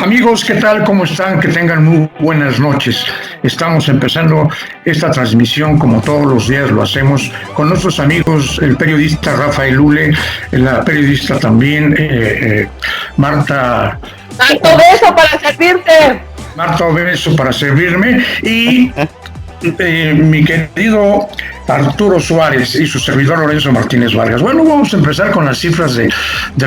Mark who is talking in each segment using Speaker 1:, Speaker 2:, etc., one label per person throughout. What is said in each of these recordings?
Speaker 1: Amigos, ¿qué tal? ¿Cómo están? Que tengan muy buenas noches. Estamos empezando esta transmisión como todos los días lo hacemos con nuestros amigos, el periodista Rafael Lule, la periodista también Marta.
Speaker 2: ¡Tanto beso para servirte!
Speaker 1: Marta Obeso para servirme y mi querido Arturo Suárez y su servidor Lorenzo Martínez Vargas. Bueno, vamos a empezar con las cifras del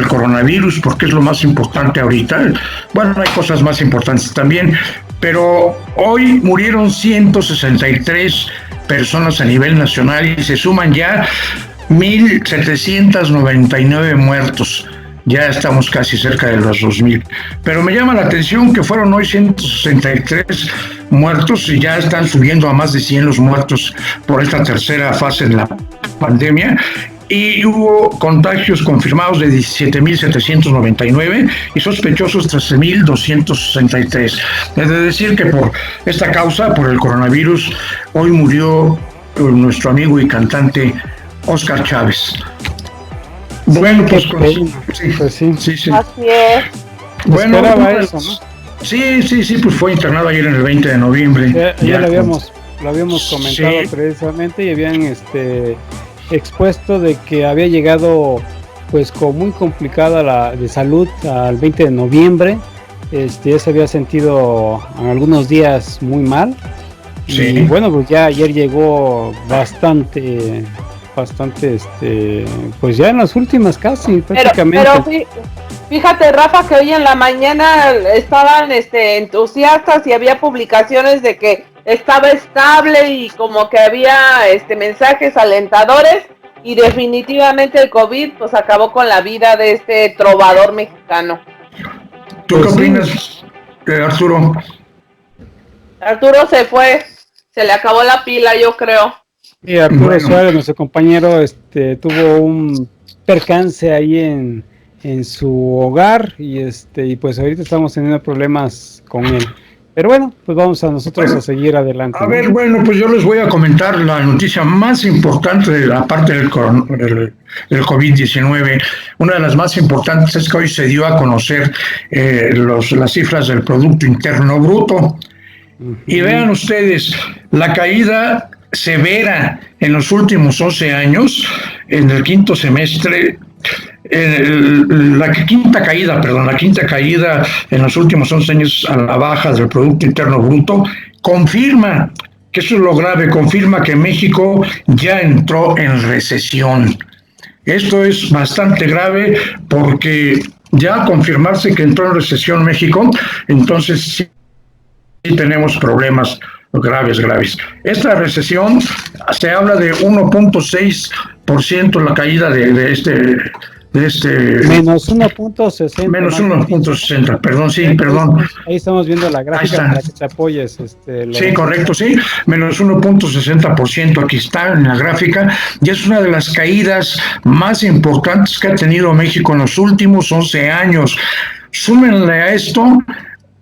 Speaker 1: coronavirus porque es lo más importante ahorita. Bueno, hay cosas más importantes también, pero hoy murieron 163 personas a nivel nacional y se suman ya 1,799 muertos. Ya estamos casi cerca de los 2,000. Pero me llama la atención que fueron hoy 163 muertos y ya están subiendo a más de 100 los muertos por esta tercera fase de la pandemia. Y hubo contagios confirmados de 17,799 y sospechosos 13,263. Es decir que por esta causa, por el coronavirus, hoy murió nuestro amigo y cantante Óscar Chávez. Bueno, pues sí.
Speaker 2: Así es.
Speaker 1: Bueno,
Speaker 3: pues, eso, ¿no?
Speaker 1: Sí, pues fue internado ayer en el 20 de noviembre.
Speaker 3: Ya lo habíamos comentado precisamente y habían expuesto de que había llegado pues con muy complicada de salud al 20 de noviembre. Ya se había sentido en algunos días muy mal.
Speaker 1: Sí.
Speaker 3: Y bueno, pues ya ayer llegó bastante pues ya en las últimas casi prácticamente.
Speaker 2: Pero fíjate, Rafa, que hoy en la mañana estaban entusiastas y había publicaciones de que estaba estable y como que había mensajes alentadores, y definitivamente el COVID pues acabó con la vida de este trovador mexicano.
Speaker 1: ¿Tú qué opinas, Arturo?
Speaker 2: Arturo se fue, se le acabó la pila, yo creo.
Speaker 3: Y Arturo Suárez, nuestro compañero, tuvo un percance ahí en su hogar y pues ahorita estamos teniendo problemas con él. Pero bueno, pues vamos a seguir adelante.
Speaker 1: A ver, bueno, pues yo les voy a comentar la noticia más importante, aparte del COVID-19. Una de las más importantes es que hoy se dio a conocer las cifras del Producto Interno Bruto. Y vean ustedes, la caída severa en los últimos 11 años, en el quinto semestre, la quinta caída en los últimos 11 años a la baja del Producto Interno Bruto, confirma, que eso es lo grave, confirma que México ya entró en recesión. Esto es bastante grave porque ya confirmarse que entró en recesión México, entonces sí tenemos problemas graves. Esta recesión, se habla de 1.6% la caída de este
Speaker 3: menos 1.60.
Speaker 1: Menos 1.60, perdón.
Speaker 3: Ahí estamos viendo la gráfica para que te apoyes.
Speaker 1: Sí, correcto, sí. Menos 1.60%, aquí está en la gráfica, y es una de las caídas más importantes que ha tenido México en los últimos 11 años. Súmenle a esto,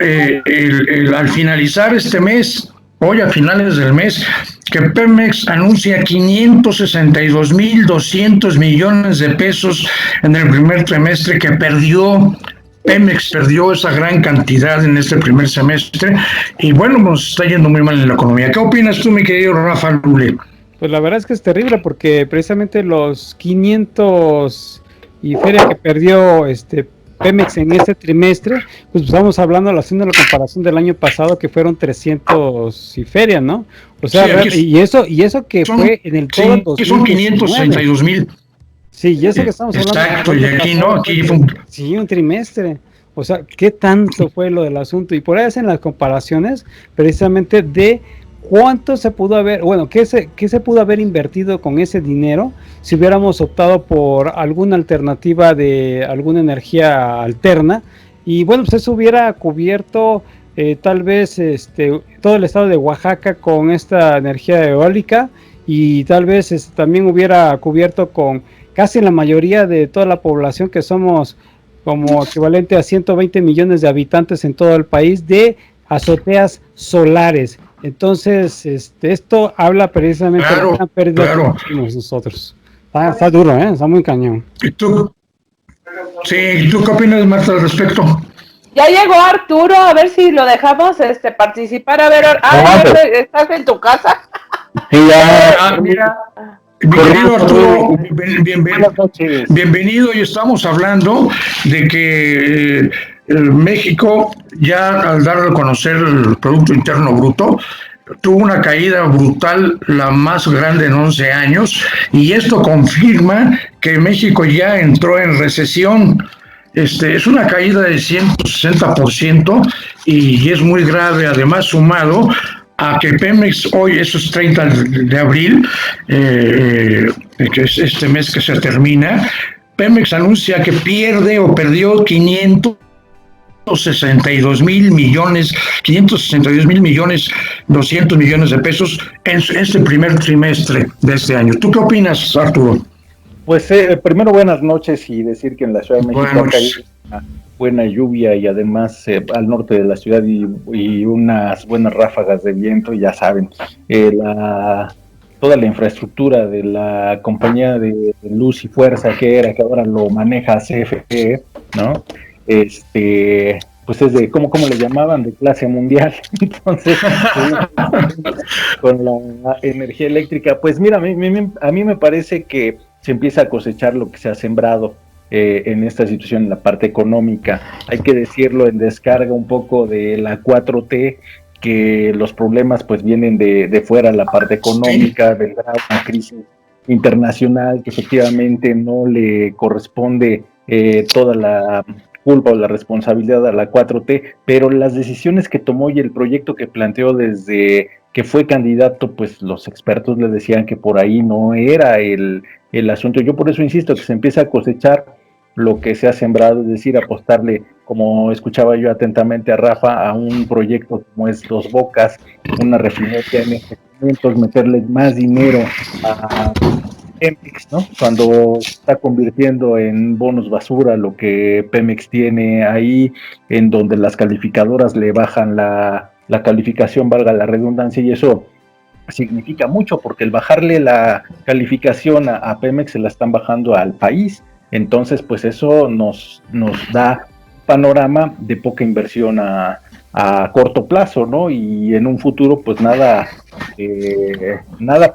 Speaker 1: al finalizar este mes, hoy a finales del mes, que Pemex anuncia 562,200 millones de pesos en el primer trimestre que perdió. Pemex perdió esa gran cantidad en este primer semestre y bueno, nos está yendo muy mal en la economía. ¿Qué opinas tú, mi querido Rafa Lule?
Speaker 3: Pues la verdad es que es terrible porque precisamente los 500 y feria que perdió Pemex en este trimestre, pues estamos hablando, haciendo la comparación del año pasado que fueron 300 y feria, ¿no? O sea, sí, y eso que fue en el todo
Speaker 1: sí, son 562,000.
Speaker 3: Sí, y eso que estamos hablando.
Speaker 1: Exacto, y aquí no, aquí fue
Speaker 3: un trimestre. O sea, ¿qué tanto fue lo del asunto? Y por ahí hacen las comparaciones precisamente de cuánto se pudo haber, qué se pudo haber invertido con ese dinero si hubiéramos optado por alguna alternativa de alguna energía alterna. Y bueno, pues eso hubiera cubierto tal vez todo el estado de Oaxaca con esta energía eólica, y tal vez también hubiera cubierto con casi la mayoría de toda la población, que somos como equivalente a 120 millones de habitantes en todo el país, de azoteas solares. Entonces, esto habla precisamente de una pérdida que tuvimos nosotros. Está duro, está muy cañón.
Speaker 1: ¿Y tú? Sí, ¿tú qué opinas, Marta, al respecto?
Speaker 2: Ya llegó Arturo, a ver si lo dejamos participar. A ver, ¿estás en tu casa?
Speaker 4: Sí, ya.
Speaker 1: Mira, bienvenido Arturo, bienvenido, y estamos hablando de que México, ya al dar a conocer el Producto Interno Bruto, tuvo una caída brutal, la más grande en 11 años, y esto confirma que México ya entró en recesión. Es una caída de 160% y es muy grave, además sumado a que Pemex hoy, eso es 30 de abril, que es este mes que se termina, Pemex anuncia que pierde o perdió 562 mil millones, 200 millones de pesos en este primer trimestre de este año. ¿Tú qué opinas, Arturo?
Speaker 4: Pues primero buenas noches, y decir que en la Ciudad de México ha caído una buena lluvia, y además al norte de la ciudad y unas buenas ráfagas de viento, y ya saben, toda la infraestructura de la compañía de luz y fuerza que ahora lo maneja CFE, ¿no? Pues es de, ¿cómo le llamaban? De clase mundial. Entonces, con la energía eléctrica, pues mira, a mí me parece que se empieza a cosechar lo que se ha sembrado en esta situación, en la parte económica. Hay que decirlo, en descarga un poco de la 4T, que los problemas pues vienen de fuera, la parte económica, vendrá una crisis internacional que efectivamente no le corresponde toda la culpa o la responsabilidad a la 4T, pero las decisiones que tomó y el proyecto que planteó desde que fue candidato, pues los expertos le decían que por ahí no era el asunto. Yo por eso insisto que se empieza a cosechar lo que se ha sembrado, es decir, apostarle, como escuchaba yo atentamente a Rafa, a un proyecto como es Dos Bocas, una refinería en estos momentos, meterle más dinero a Pemex, ¿no? Cuando está convirtiendo en bonos basura lo que Pemex tiene ahí, en donde las calificadoras le bajan la calificación, valga la redundancia, y eso significa mucho, porque el bajarle la calificación a Pemex se la están bajando al país. Entonces, pues eso nos da panorama de poca inversión a corto plazo, ¿no? Y en un futuro, pues nada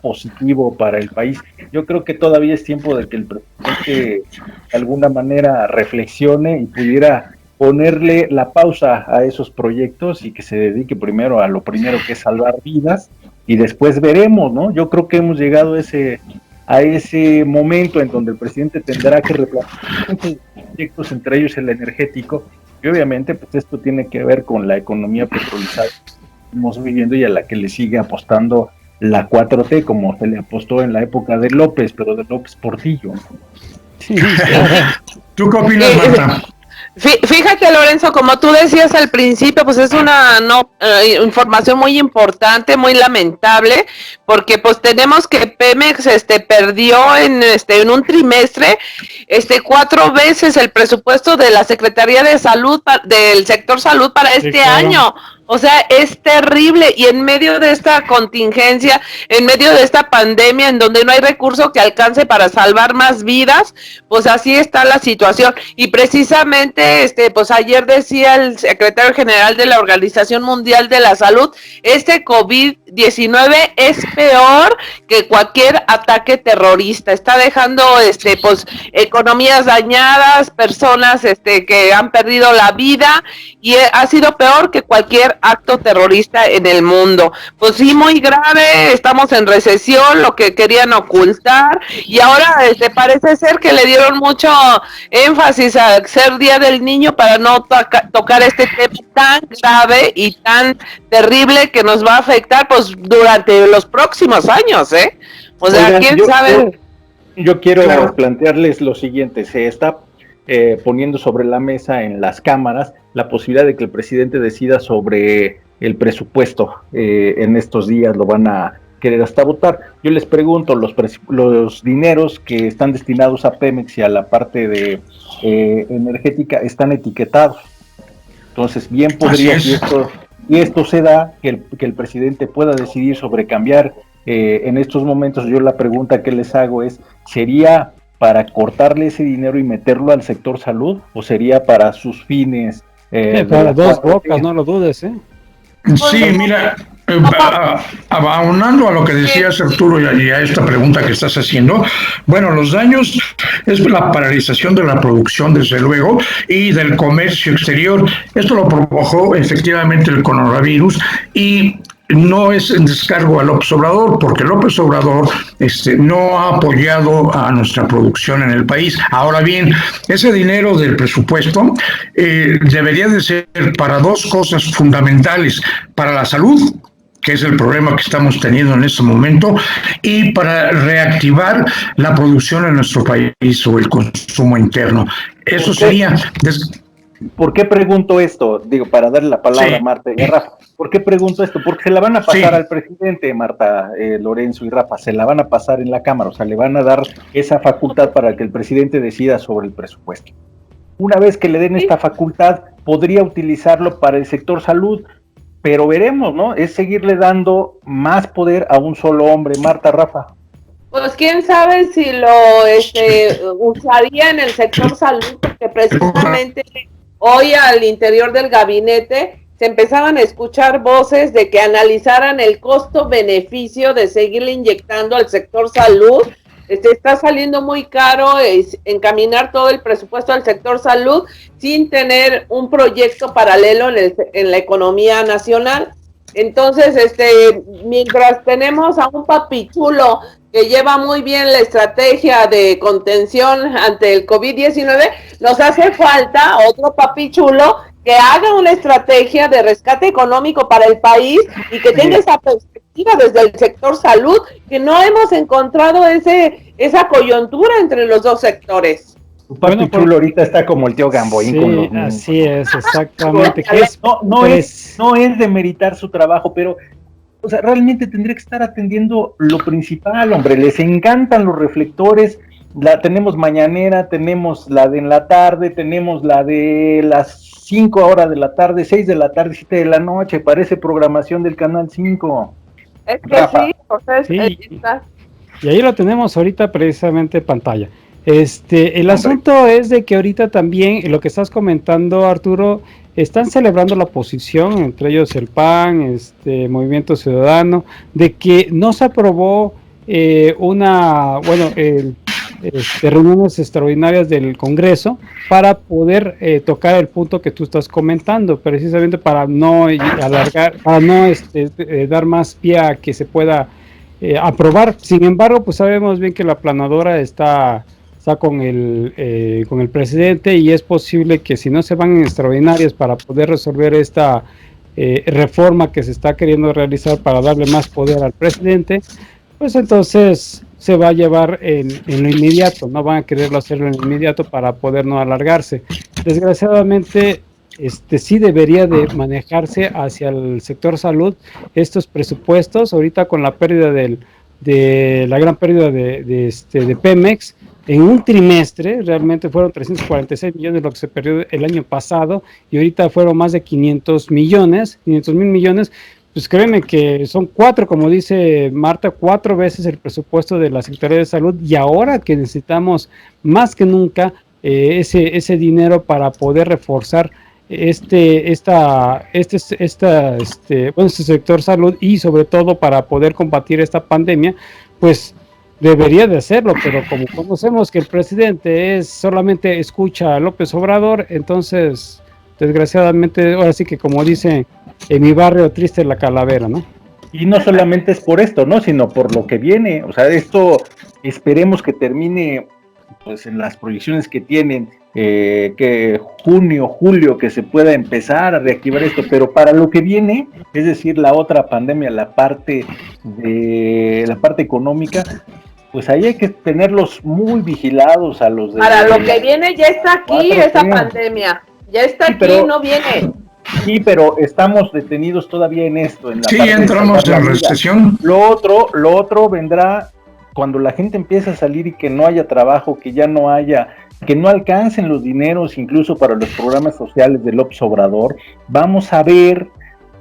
Speaker 4: positivo para el país. Yo creo que todavía es tiempo de que el presidente de alguna manera reflexione y pudiera ponerle la pausa a esos proyectos y que se dedique primero a lo primero, que es salvar vidas, y después veremos, ¿no? Yo creo que hemos llegado a ese momento en donde el presidente tendrá que replantear proyectos, entre ellos el energético, y obviamente pues esto tiene que ver con la economía petrolizada que estamos viviendo y a la que le sigue apostando la 4T, como se le apostó en la época de López, pero de López Portillo.
Speaker 3: Sí.
Speaker 1: ¿Tú qué opinas, Marta?
Speaker 2: Fíjate, Lorenzo, como tú decías al principio, pues es una información muy importante, muy lamentable, porque pues tenemos que Pemex perdió en un trimestre 4 veces el presupuesto de la Secretaría de Salud del sector salud para este año. O sea, es terrible, y en medio de esta contingencia, en medio de esta pandemia, en donde no hay recurso que alcance para salvar más vidas, pues así está la situación. Y precisamente, pues ayer decía el secretario general de la Organización Mundial de la Salud, COVID-19 es peor que cualquier ataque terrorista. Está dejando, pues, economías dañadas, personas, que han perdido la vida, y ha sido peor que cualquier acto terrorista en el mundo. Pues sí, muy grave, estamos en recesión, lo que querían ocultar, y ahora parece ser que le dieron mucho énfasis a ser Día del Niño para no tocar este tema tan grave y tan terrible que nos va a afectar pues durante los próximos años, O sea,
Speaker 4: oigan,
Speaker 2: quién sabe.
Speaker 4: Yo quiero plantearles lo siguiente: se está poniendo sobre la mesa en las cámaras la posibilidad de que el presidente decida sobre el presupuesto. En estos días lo van a querer hasta votar. Yo les pregunto, los dineros que están destinados a Pemex y a la parte de energética están etiquetados. Entonces, bien podría, y esto se da, que el presidente pueda decidir sobre cambiar en estos momentos. Yo la pregunta que les hago es, ¿sería para cortarle ese dinero y meterlo al sector salud, o sería para sus fines
Speaker 3: Para dos bocas, no lo dudes, ¿eh?
Speaker 1: Sí, mira, aunando a lo que decías Arturo y a esta pregunta que estás haciendo, bueno, los daños es la paralización de la producción, desde luego, y del comercio exterior. Esto lo provocó efectivamente el coronavirus y no es en descargo a López Obrador, porque López Obrador no ha apoyado a nuestra producción en el país. Ahora bien, ese dinero del presupuesto debería de ser para dos cosas fundamentales: para la salud, que es el problema que estamos teniendo en este momento, y para reactivar la producción en nuestro país o el consumo interno. Eso sería...
Speaker 4: ¿Por qué pregunto esto? Digo, para darle la palabra a Marta y a Rafa. ¿Por qué pregunto esto? Porque se la van a pasar al presidente, Marta, Lorenzo y Rafa, se la van a pasar en la Cámara, o sea, le van a dar esa facultad para que el presidente decida sobre el presupuesto. Una vez que le den esta facultad, podría utilizarlo para el sector salud, pero veremos, ¿no? Es seguirle dando más poder a un solo hombre. Marta, Rafa.
Speaker 2: Pues quién sabe si lo usaría en el sector salud, porque precisamente hoy al interior del gabinete se empezaban a escuchar voces de que analizaran el costo-beneficio de seguirle inyectando al sector salud. Está saliendo muy caro encaminar todo el presupuesto al sector salud sin tener un proyecto paralelo en la economía nacional. Entonces, mientras tenemos a un papichulo que lleva muy bien la estrategia de contención ante el COVID-19, nos hace falta otro papichulo que haga una estrategia de rescate económico para el país y que tenga esa perspectiva desde el sector salud, que no hemos encontrado esa coyuntura entre los dos sectores.
Speaker 4: Tu papichulo ahorita está como el tío Gamboín. Sí, con los niños.
Speaker 3: Así es, exactamente.
Speaker 4: No es demeritar su trabajo, pero o sea, realmente tendría que estar atendiendo lo principal, hombre. Les encantan los reflectores. Tenemos mañanera, tenemos la de en la tarde, tenemos la de las 5 horas de la tarde, 6 de la tarde, 7 de la noche. Parece programación del Canal 5.
Speaker 2: Es que Rafa. Sí, José,
Speaker 3: sí. Y ahí lo tenemos ahorita precisamente en pantalla. El asunto es de que ahorita también, lo que estás comentando, Arturo, están celebrando la oposición, entre ellos el PAN, Movimiento Ciudadano, de que no se aprobó reuniones extraordinarias del Congreso para poder tocar el punto que tú estás comentando, precisamente para no alargar, para no dar más pie a que se pueda aprobar. Sin embargo, pues sabemos bien que la planadora está con el presidente, y es posible que si no se van en extraordinarias para poder resolver esta reforma que se está queriendo realizar para darle más poder al presidente, pues entonces se va a llevar en lo inmediato, no van a quererlo hacerlo en lo inmediato para poder no alargarse. Desgraciadamente, sí debería de manejarse hacia el sector salud estos presupuestos, ahorita con la pérdida de la gran pérdida de Pemex. En un trimestre realmente fueron 346 millones lo que se perdió el año pasado, y ahorita fueron más de 500 mil millones. Pues créeme que son 4, como dice Marta, 4 veces el presupuesto de la Secretaría de Salud, y ahora que necesitamos más que nunca ese dinero para poder reforzar este sector salud, y sobre todo para poder combatir esta pandemia, pues debería de hacerlo, pero como conocemos que el presidente solamente escucha a López Obrador, entonces desgraciadamente, ahora sí que como dice en mi barrio, triste la calavera, ¿no?
Speaker 4: Y no solamente es por esto, ¿no? Sino por lo que viene. O sea, esto esperemos que termine, pues en las proyecciones que tienen, que junio, julio, que se pueda empezar a reactivar esto, pero para lo que viene, es decir, la otra pandemia, la parte económica, pues ahí hay que tenerlos muy vigilados a los de...
Speaker 2: Para lo que viene ya está aquí esa pandemia, ya está aquí, pero no viene.
Speaker 4: Sí, pero estamos detenidos todavía en esto. En la
Speaker 1: sí, entramos en recesión.
Speaker 4: Lo otro vendrá cuando la gente empiece a salir y que no haya trabajo, que no alcancen los dineros incluso para los programas sociales de López Obrador. Vamos a ver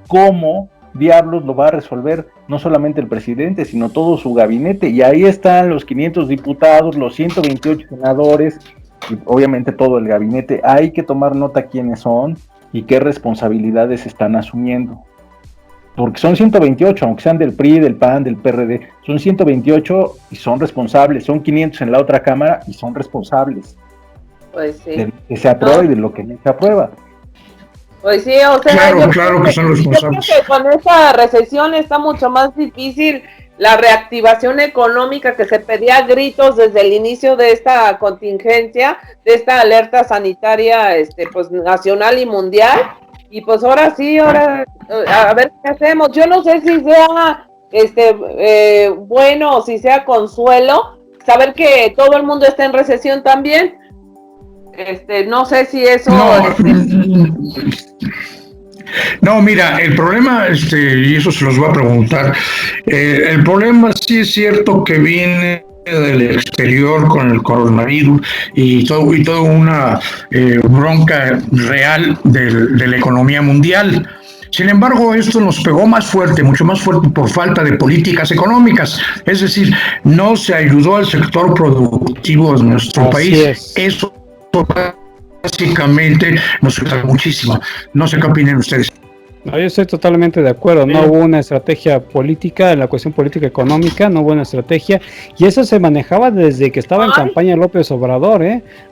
Speaker 4: cómo diablos lo va a resolver no solamente el presidente, sino todo su gabinete, y ahí están los 500 diputados, los 128 senadores, y obviamente todo el gabinete. Hay que tomar nota quiénes son, y qué responsabilidades están asumiendo. Porque son 128, aunque sean del PRI, del PAN, del PRD, son 128 y son responsables, son 500 en la otra cámara y son responsables.
Speaker 2: Pues sí.
Speaker 4: De lo que se aprueba y de lo que no se aprueba.
Speaker 2: Pues sí, o sea,
Speaker 1: claro que son responsables.
Speaker 2: Yo creo que con esta recesión está mucho más difícil la reactivación económica que se pedía a gritos desde el inicio de esta contingencia, de esta alerta sanitaria, pues nacional y mundial. Y pues ahora sí, a ver qué hacemos. Yo no sé si sea bueno o si sea consuelo saber que todo el mundo está en recesión también. No sé si eso...
Speaker 1: No, mira, el problema, y eso se los voy a preguntar, el problema sí es cierto que viene del exterior con el coronavirus y toda una bronca real de la economía mundial. Sin embargo, esto nos pegó más fuerte, mucho más fuerte por falta de políticas económicas. Es decir, no se ayudó al sector productivo de nuestro país. Eso básicamente nos ayuda muchísimo. No sé qué opinan ustedes.
Speaker 3: No, yo estoy totalmente de acuerdo. No hubo una estrategia política, en la cuestión política económica, no hubo una estrategia, y eso se manejaba desde que estaba en campaña López Obrador,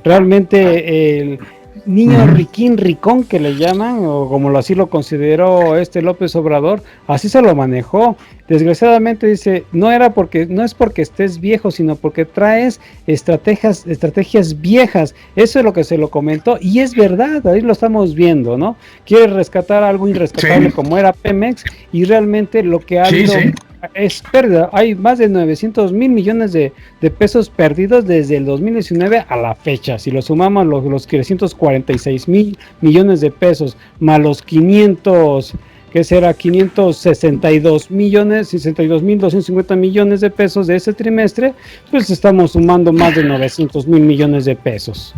Speaker 3: Realmente el niño ricón que le llaman, o como así lo consideró López Obrador, así se lo manejó. Desgraciadamente dice, no es porque estés viejo, sino porque traes estrategias viejas. Eso es lo que se lo comentó, y es verdad, ahí lo estamos viendo, ¿no? Quiere rescatar algo irrescatable como era Pemex, y realmente lo que ha habido es pérdida. Hay más de 900 mil millones de pesos perdidos desde el 2019 a la fecha. Si lo sumamos los 346 mil millones de pesos más los 562 millones, 62.250 millones de pesos de ese trimestre, pues estamos sumando más de 900 mil millones de pesos.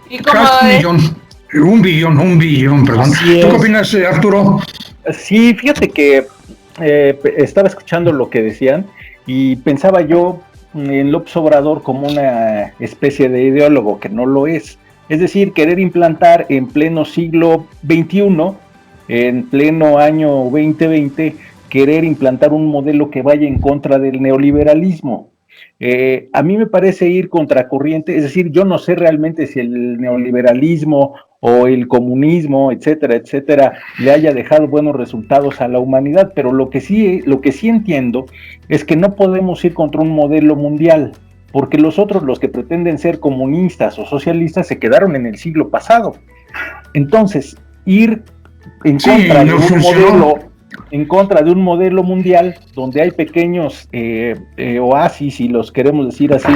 Speaker 2: ¿Y cómo
Speaker 1: un billón, perdón. ¿Tú qué opinas, Arturo?
Speaker 4: Sí, fíjate que estaba escuchando lo que decían y pensaba yo en López Obrador como una especie de ideólogo que no lo es. Es decir, querer implantar en pleno siglo XXI, en pleno año 2020, querer implantar un modelo que vaya en contra del neoliberalismo. A mí me parece ir contracorriente, es decir, yo no sé realmente si el neoliberalismo o el comunismo, etcétera, le haya dejado buenos resultados a la humanidad, pero lo que sí entiendo es que no podemos ir contra un modelo mundial, porque los que pretenden ser comunistas o socialistas, se quedaron en el siglo pasado. Entonces, ir en contra de un modelo mundial donde hay pequeños oasis, si los queremos decir así,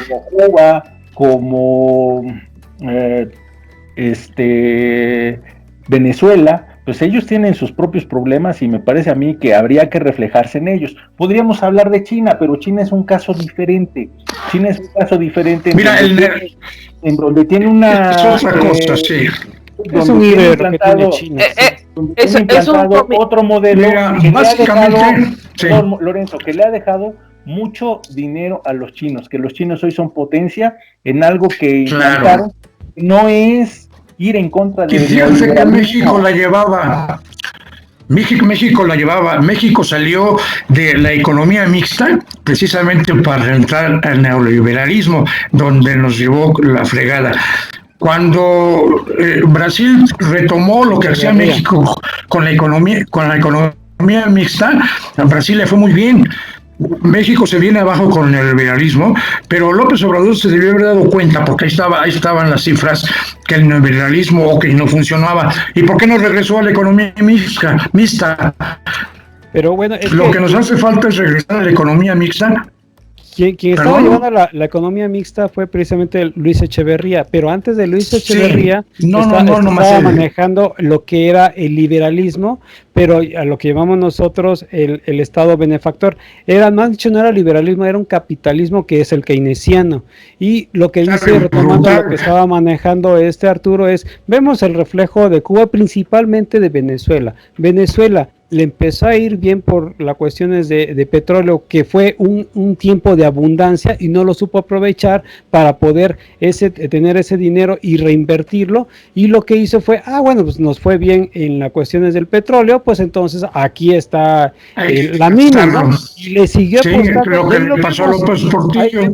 Speaker 4: como Cuba, como Venezuela, pues ellos tienen sus propios problemas y me parece a mí que habría que reflejarse en ellos. Podríamos hablar de China, pero China es un caso diferente.
Speaker 1: Mira,
Speaker 4: en donde tiene una...
Speaker 1: Es otra cosa, sí.
Speaker 3: Es un líder que tiene China.
Speaker 2: Es
Speaker 4: otro modelo.
Speaker 1: Mira,
Speaker 4: que
Speaker 1: básicamente,
Speaker 4: Lorenzo, que le ha dejado mucho dinero a los chinos, que los chinos hoy son potencia en algo que implantaron. No es ir en contra de...
Speaker 1: Fíjense que México la llevaba. México salió de la economía mixta precisamente para entrar al neoliberalismo, donde nos llevó la fregada. Cuando Brasil retomó lo que hacía México con la economía mixta, a Brasil le fue muy bien. México se viene abajo con el neoliberalismo, pero López Obrador se debió haber dado cuenta, porque ahí estaban las cifras, que el neoliberalismo no funcionaba. ¿Y por qué no regresó a la economía mixta?
Speaker 3: Pero bueno,
Speaker 1: lo que nos hace falta es regresar a la economía mixta.
Speaker 3: Quien estaba llevando la economía mixta fue precisamente Luis Echeverría, pero antes de Luis Echeverría estaba manejando lo que era el liberalismo, pero a lo que llamamos nosotros el Estado benefactor. No era liberalismo, era un capitalismo que es el keynesiano. Y lo que dice, retomando lo que estaba manejando Arturo, vemos el reflejo de Cuba, principalmente de Venezuela. Venezuela le empezó a ir bien por las cuestiones de petróleo, que fue un tiempo de abundancia y no lo supo aprovechar para poder tener ese dinero y reinvertirlo, y lo que hizo fue, bueno, pues nos fue bien en las cuestiones del petróleo, pues entonces aquí está la mina, ¿no? Y le siguió apostando.
Speaker 1: Lo que le pasó a López Portillo.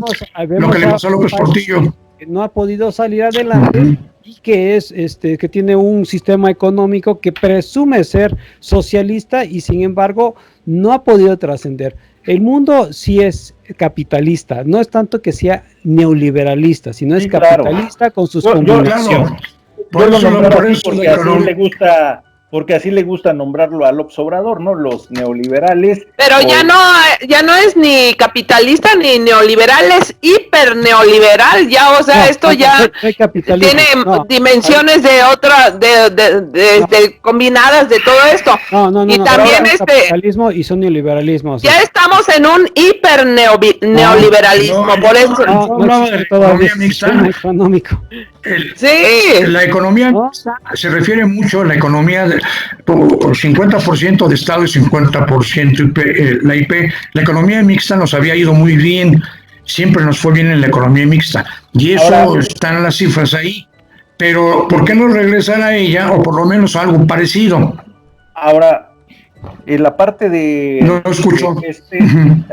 Speaker 1: Lo que le pasó a López Portillo.
Speaker 3: No ha podido salir adelante. Y que es que tiene un sistema económico que presume ser socialista y sin embargo no ha podido trascender. El mundo sí es capitalista, no es tanto que sea neoliberalista, sino es capitalista con sus combinaciones.
Speaker 4: Porque así le gusta nombrarlo a López Obrador, ¿no? Los neoliberales.
Speaker 2: Pero ya no es ni capitalista ni neoliberal, es hiper neoliberal, ya, o sea, esto ya tiene dimensiones de otra, de combinadas de todo esto. Y también
Speaker 3: capitalismo y son neoliberalismos.
Speaker 2: Ya estamos en un hiper neoliberalismo, por eso.
Speaker 3: Económico.
Speaker 1: La economía se refiere mucho a la economía por 50% de Estado y 50% la IP. La economía mixta nos había ido muy bien, siempre nos fue bien en la economía mixta, y eso están las cifras ahí, pero ¿por qué no regresar a ella, o por lo menos a algo parecido?
Speaker 4: Ahora, en la parte de...
Speaker 1: No lo escucho.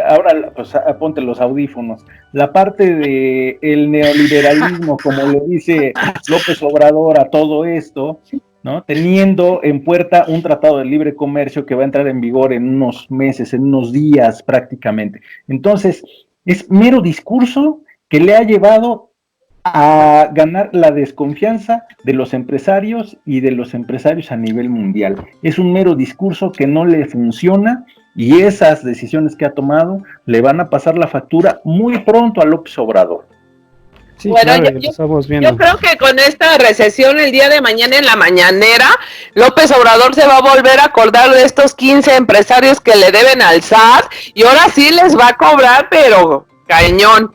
Speaker 4: Ahora, pues ponte los audífonos. La parte de el neoliberalismo, como le dice López Obrador a todo esto, ¿no? Teniendo en puerta un tratado de libre comercio que va a entrar en vigor en unos meses, en unos días prácticamente. Entonces, es mero discurso que le ha llevado a ganar la desconfianza de los empresarios y de los empresarios a nivel mundial. Es un mero discurso que no le funciona, y esas decisiones que ha tomado le van a pasar la factura muy pronto a López Obrador.
Speaker 3: Sí, bueno, claro,
Speaker 2: yo creo que con esta recesión el día de mañana en la mañanera, López Obrador se va a volver a acordar de estos 15 empresarios que le deben al SAT, y ahora sí les va a cobrar, pero cañón.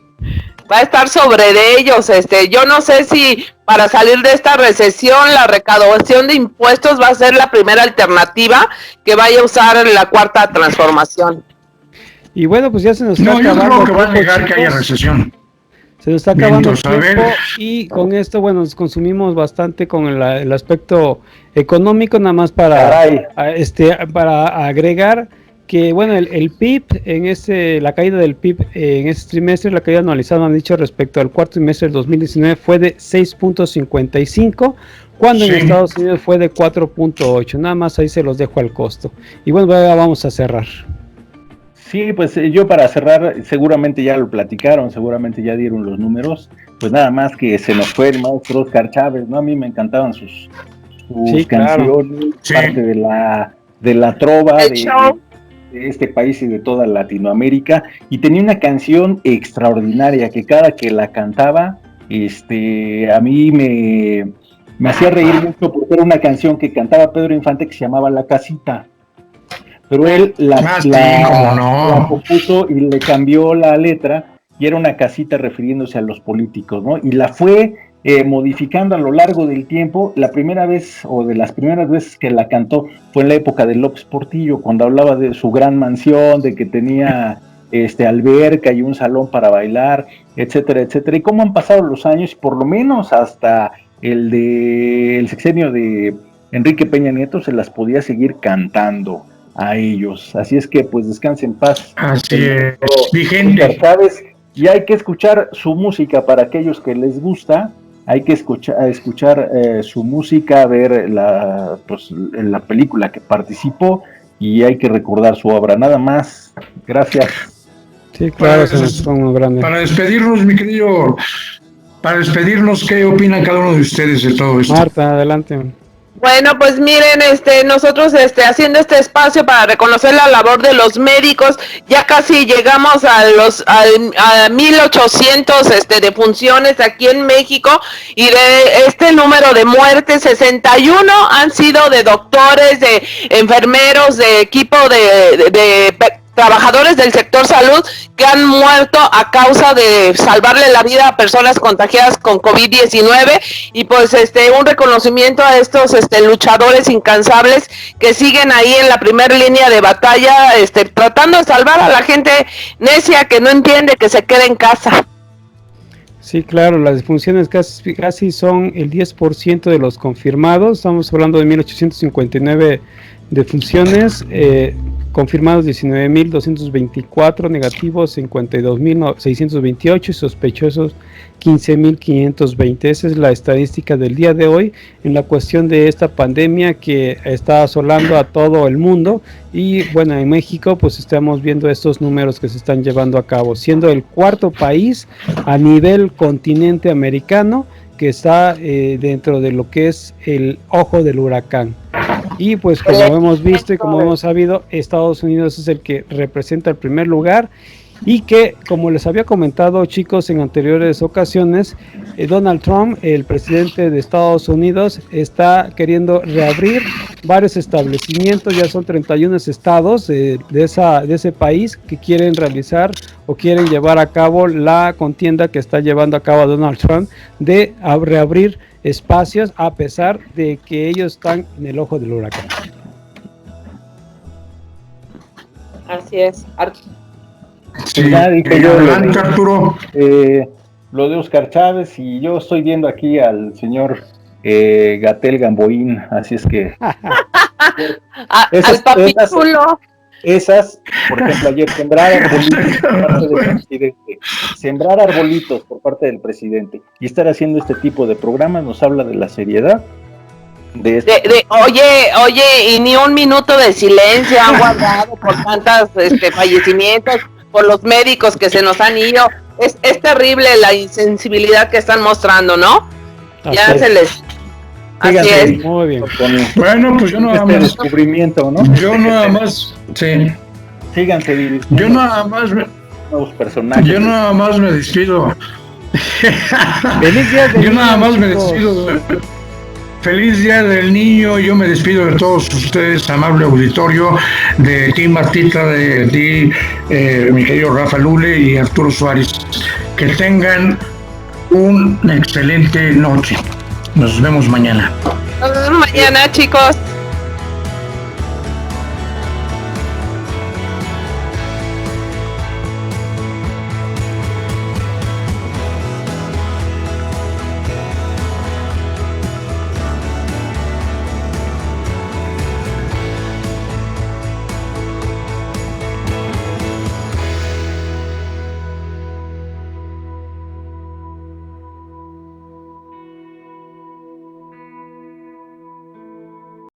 Speaker 2: Va a estar sobre de ellos. Yo no sé si para salir de esta recesión la recaudación de impuestos va a ser la primera alternativa que vaya a usar la cuarta transformación.
Speaker 3: Y bueno, pues ya se nos está acabando.
Speaker 1: Yo creo que va a negar que haya recesión.
Speaker 3: Se nos está acabando el tiempo, y con esto, bueno, nos consumimos bastante con el aspecto económico, nada más para agregar que, bueno, el PIB, la caída del PIB en este trimestre, la caída anualizada, han dicho, respecto al cuarto trimestre del 2019 fue de 6.55, cuando en Estados Unidos fue de 4.8, nada más ahí se los dejo al costo. Y bueno, vamos a cerrar.
Speaker 4: Sí, pues yo para cerrar, seguramente ya lo platicaron, seguramente ya dieron los números, pues nada más que se nos fue el maestro Oscar Chávez, ¿no? A mí me encantaban sus canciones, parte de la trova de este país y de toda Latinoamérica, y tenía una canción extraordinaria que cada que la cantaba, a mí me hacía reír mucho, porque era una canción que cantaba Pedro Infante que se llamaba La Casita, pero él la compuso y le cambió la letra, y era una casita refiriéndose a los políticos, ¿no? Y la fue modificando a lo largo del tiempo. La primera vez, o de las primeras veces que la cantó, fue en la época de López Portillo, cuando hablaba de su gran mansión, de que tenía alberca y un salón para bailar, etcétera, etcétera. Y cómo han pasado los años, por lo menos hasta el sexenio de Enrique Peña Nieto, se las podía seguir cantando a ellos. Así es que, pues, descanse en paz.
Speaker 1: Así es, vigente.
Speaker 4: ¿Sabes? Y hay que escuchar su música para aquellos que les gusta. Hay que escuchar su música, ver la película que participó, y hay que recordar su obra. Nada más. Gracias.
Speaker 3: Sí, claro,
Speaker 1: para despedirnos, mi querido, ¿qué opinan cada uno de ustedes de todo esto?
Speaker 3: Marta, adelante.
Speaker 2: Bueno, pues miren, nosotros haciendo este espacio para reconocer la labor de los médicos, ya casi llegamos a 1800 defunciones aquí en México, y de este número de muertes, 61 han sido de doctores, de enfermeros, de equipo de trabajadores del sector salud que han muerto a causa de salvarle la vida a personas contagiadas con COVID-19 y pues un reconocimiento a estos luchadores incansables que siguen ahí en la primera línea de batalla, tratando de salvar a la gente necia que no entiende que se quede en casa.
Speaker 3: Sí, claro, las defunciones casi son el 10% de los confirmados. Estamos hablando de 1.859 defunciones, confirmados 19.224, negativos 52.628 y sospechosos 15.520. Esa es la estadística del día de hoy en la cuestión de esta pandemia que está asolando a todo el mundo. Y bueno, en México pues estamos viendo estos números que se están llevando a cabo, siendo el cuarto país a nivel continente americano que está dentro de lo que es el ojo del huracán. Y pues como hemos visto y como hemos sabido, Estados Unidos es el que representa el primer lugar y que, como les había comentado, chicos, en anteriores ocasiones, Donald Trump, el presidente de Estados Unidos, está queriendo reabrir varios establecimientos. Ya son 31 estados de ese país que quieren realizar o quieren llevar a cabo la contienda que está llevando a cabo Donald Trump de reabrir espacios a pesar de que ellos están en el ojo del huracán.
Speaker 2: Así es.
Speaker 1: Sí, adelante, Arturo.
Speaker 4: Lo de Oscar Chávez, y yo estoy viendo aquí al señor Gatell Gamboín, así es que
Speaker 2: al papítulo.
Speaker 4: Esas, por ejemplo, ayer sembrar arbolitos por parte del presidente y estar haciendo este tipo de programas nos habla de la seriedad de
Speaker 2: oye, y ni un minuto de silencio han guardado por tantos fallecimientos, por los médicos que se nos han ido. Es terrible la insensibilidad que están mostrando, ¿no? Ya se les... Así es.
Speaker 3: Muy bien.
Speaker 1: Bueno, pues yo nada más...
Speaker 4: descubrimiento, ¿no?
Speaker 1: Yo nada más... Sí.
Speaker 4: Síganse.
Speaker 1: Yo nada más...
Speaker 4: Nuevos personajes.
Speaker 1: Yo nada más me despido.
Speaker 3: Feliz día del
Speaker 1: Yo nada
Speaker 3: niño,
Speaker 1: más me
Speaker 3: chicos.
Speaker 1: despido. Feliz Día del Niño. Yo me despido de todos ustedes, amable auditorio, de ti, Martita, de ti, mi querido Rafa Lule y Arturo Suárez. Que tengan una excelente noche. Nos vemos mañana.
Speaker 2: Nos vemos mañana, chicos.